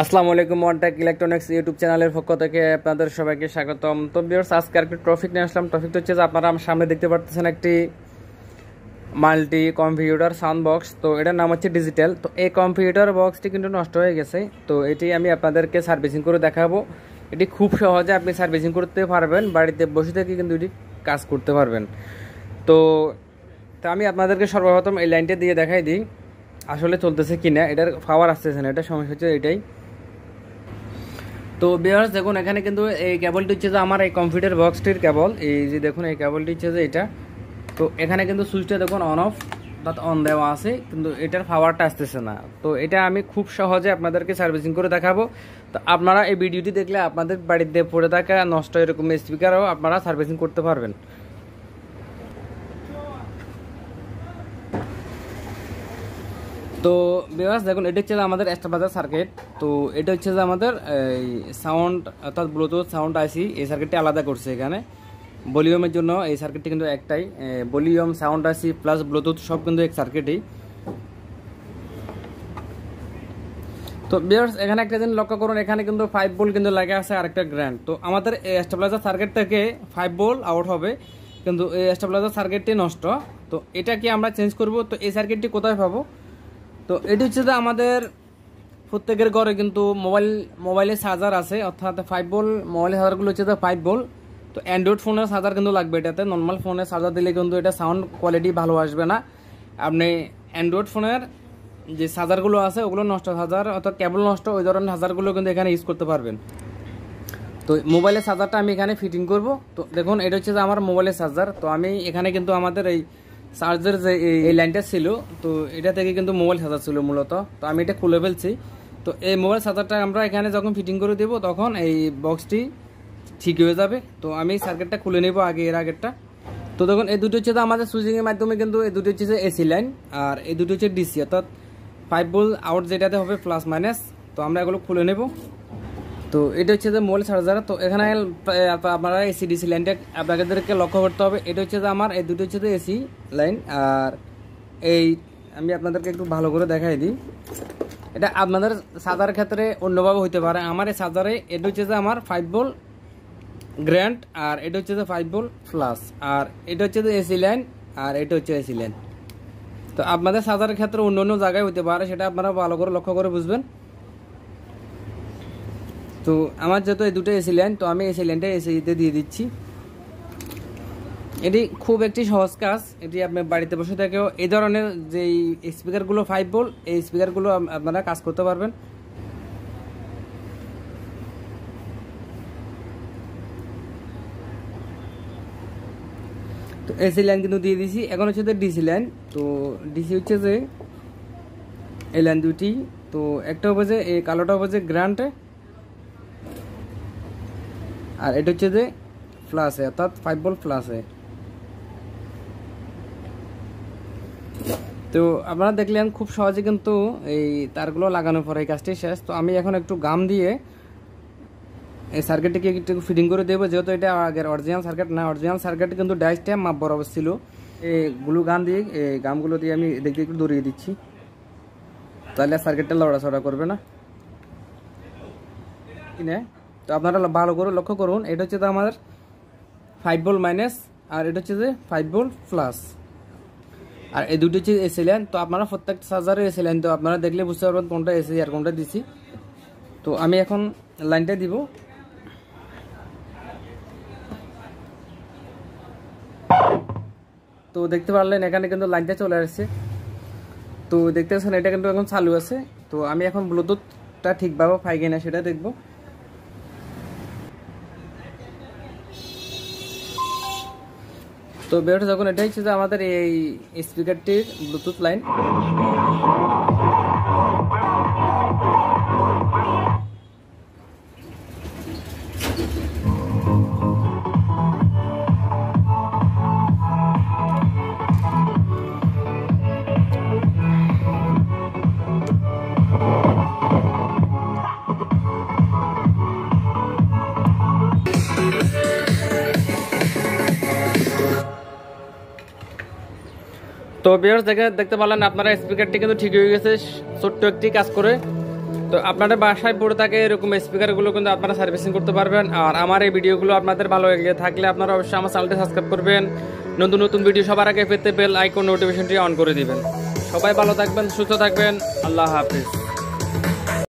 আসসালামু আলাইকুম ওয়ানটেক electronics YouTube চ্যানেলের পক্ষ থেকে আপনাদের সবাইকে স্বাগতম। তো ভিউয়ার্স, আজকে আরেকটি টপিক নিয়ে আসলাম। টপিকটা হচ্ছে যে আপনারা আমার সামনে দেখতে পাচ্ছেন একটি মাল্টি কম্পিউটার সাউন্ড বক্স। তো এটার নাম হচ্ছে ডিজিটাল। তো এই কম্পিউটার বক্সটি কিন্তু নষ্ট হয়ে গেছে। তো এটি আমি আপনাদেরকে সার্ভিসিং করে দেখাবো। এটি খুব সহজে আপনি সার্ভিসিং করতে পারবেন, বাড়িতে বসে থেকে কিন্তু এটি কাজ করতে পারবেন। তো আমি আপনাদেরকে সর্বপ্রথম এই লাইনটা দিয়ে দেখাই দিই আসলে চলতেছে কিনা, এটার পাওয়ার আসতেছে না, এটা সমস্যা হচ্ছে এটাই। তো ভিউয়ার্স দেখুন, এখানে কিন্তু এই কেবলটি হচ্ছে যে আমার এই কম্পিউটার বক্সটির কেবল। এই যে দেখুন, এই কেবলটি হচ্ছে যে এটা। তো এখানে কিন্তু সুইচটা দেখুন অন অফ অর্থাৎ অন দেওয়া আছে, কিন্তু এটার পাওয়ারটা আসতেছে না। তো এটা আমি খুব সহজে আপনাদেরকে সার্ভিসিং করে দেখাবো। তো আপনারা এই ভিডিওটি দেখলে আপনাদের বাড়িতে পড়ে থাকা নষ্ট এরকম স্পিকারও আপনারা সার্ভিসিং করতে পারবেন। তো ভিউয়ার্স দেখুন, এটা হচ্ছে আমাদের স্টেবিলাইজার সার্কিট। তো এটা হচ্ছে যে আমাদের এই সাউন্ড অর্থাৎ ব্লুটুথ সাউন্ড আইসি, এই সার্কিটটি আলাদা করছে। এখানে ভলিউমের জন্য এই সার্কিটটি কিন্তু একটাই, ভলিউম সাউন্ড আইসি প্লাস ব্লুটুথ সব কিন্তু এক সার্কিটই। তো ভিউয়ার্স এখানে একটা জিনিস লক্ষ্য করুন, এখানে কিন্তু 5 ভোল্ট কিন্তু লাগা আছে আরেকটা গ্রাউন্ড। তো আমাদের এই স্টেবিলাইজার সার্কিট থেকে 5 ভোল্ট আউট হবে, কিন্তু এই স্টেবিলাইজার সার্কিটটি নষ্ট। তো এটা কি আমরা চেঞ্জ করব? তো এই সার্কিটটি কোথায় পাবো? তো এটি হচ্ছে যে আমাদের প্রত্যেকের ঘরে কিন্তু মোবাইলের চার্জার আছে, অর্থাৎ 5 ভোল্ট মোবাইলের চার্জারগুলো হচ্ছে যে 5 ভোল্ট। তো অ্যান্ড্রয়েড ফোনের চার্জার কিন্তু লাগবে এটাতে। নর্মাল ফোনের চার্জার দিলে কিন্তু এটা সাউন্ড কোয়ালিটি ভালো আসবে না। আপনি অ্যান্ড্রয়েড ফোনের যে চার্জারগুলো আছে ওগুলো নষ্ট চার্জার অর্থাৎ কেবল নষ্ট, ওই ধরনের চার্জারগুলো কিন্তু এখানে ইউজ করতে পারবেন। তো মোবাইলের চার্জারটা আমি এখানে ফিটিং করব। তো দেখুন, এটা হচ্ছে যে আমার মোবাইলের চার্জার। তো আমি এখানে কিন্তু আমাদের এই চার্জের যে এই লাইনটা ছিল, তো এটা থেকে কিন্তু মোবাইল চার্জার ছিল মূলত। তো আমি এটা খুলে ফেলছি। তো এই মোবাইল চার্জারটা আমরা এখানে যখন ফিটিং করে দেবো তখন এই বক্সটি ঠিক হয়ে যাবে। তো আমি সার্কিটটা খুলে নেব আগে, এর আগেরটা। তো দেখুন, এই দুটো হচ্ছে আমাদের সুইচিংয়ের মাধ্যমে কিন্তু এই দুটো হচ্ছে এসি লাইন, আর এই দুটো হচ্ছে ডিসি অর্থাৎ 5 ভোল্ট আউট যেটাতে হবে প্লাস মাইনাস। তো আমরা এগুলো খুলে নেব। তো এটা হচ্ছে যে মোবাইল চার্জার। তো এখানে আপনারা এসি ডিসি লাইনটা আপনাদেরকে লক্ষ্য করতে হবে। এটা হচ্ছে যে আমার এই দুটো হচ্ছে যে এসি লাইন, আর এই আমি আপনাদেরকে একটু ভালো করে দেখাই দিই। এটা আপনাদের চার্জারের ক্ষেত্রে অন্যভাবে হইতে পারে। আমার এই চার্জারে এটা হচ্ছে যে আমার 5 ভোল্ট গ্রান্ড, আর এটা হচ্ছে যে 5 ভোল্ট প্লাস, আর এটা হচ্ছে যে এসি লাইন, আর এটা হচ্ছে এসি লাইন। তো আপনাদের চার্জারের ক্ষেত্রে অন্য অন্য জায়গায় হইতে পারে, সেটা আপনারা ভালো করে লক্ষ্য করে বুঝবেন। তো আমার যেহেতু এই দুটো এসি লাইন, তো আমি এসি লাইনটা এসিতে দিয়ে দিচ্ছি। এটি খুব একটি সহজ কাজ। এটি আপনি বাড়িতে বসে থেকেও এই ধরনের যে স্পিকারগুলো 5 ভোল্ট, এই স্পিকারগুলো আপনারা কাজ করতে পারবেন। তো এসি লাইন কিন্তু দিয়ে দিয়েছি। এখন হচ্ছে যে ডিসি লাইন। তো ডিসি হচ্ছে যে এই লাইন দুটি। তো একটা হবে যে এই কালোটা হবে যে গ্রান্টে, আর এটা হচ্ছে যে প্লাসে অর্থাৎ 5 ভোল্ট প্লাসে। তো আপনারা দেখলেন খুব সহজে কিন্তু এই তারগুলো লাগানোর পরে এই কাজটি শেষ। তো আমি এখন একটু গাম দিয়ে এই সার্কিটটিকে একটু ফিটিং করে দেবো, যেহেতু এটা আগের অরিজিনাল সার্কিট না। অরিজিনাল সার্কিট কিন্তু ডাইসটা মাপ বরাবর ছিল। এই গ্লু গান দিয়ে এই গামগুলো দিয়ে আমি দেখতে একটু দৌড়িয়ে দিচ্ছি, তাহলে সার্কিটটা লড়াচড়া করবে না। তো আপনারা ভালো করে লক্ষ্য করুন, এটা হচ্ছে তো আমাদের 5 ভোল্ট মাইনাস, আর এটা হচ্ছে যে 5 ভোল্ট প্লাস, আর এই দুটো হচ্ছে এসি লাইন। তো আপনারা প্রত্যেকটা চার্জারের এসি লাইন তো আপনারা দেখলে বুঝতে পারবেন কোনটা এসি আর কোনটা দিছি। তো আমি এখন লাইনটা দিব। তো দেখতে পারলেন এখানে কিন্তু লাইনটা চলে আসছে। তো দেখতে পাচ্ছেন এটা কিন্তু এখন চালু আছে। তো আমি এখন ব্লুটুথটা ঠিকভাবে পাই কিনা সেটা দেখব। তো বেরোটা যখন এটা হচ্ছে যে আমাদের এই স্পিকারটির ব্লুটুথ লাইন। তো ভিউয়ার্স দেখতে পারলেন আপনারা স্পিকারটি কিন্তু ঠিক হয়ে গেছে ছোট্ট একটি কাজ করে। তো আপনাদের বাসায় পড়ে থাকে এরকম স্পিকারগুলো কিন্তু আপনারা সার্ভিসিং করতে পারবেন। আর আমার এই ভিডিওগুলো আপনাদের ভালো লেগে থাকলে আপনারা অবশ্যই আমার চ্যানেলটি সাবস্ক্রাইব করবেন, নতুন নতুন ভিডিও সবার আগে পেতে বেল আইকন নোটিফিকেশনটি অন করে দিবেন। সবাই ভালো থাকবেন, সুস্থ থাকবেন, আল্লাহ হাফিজ।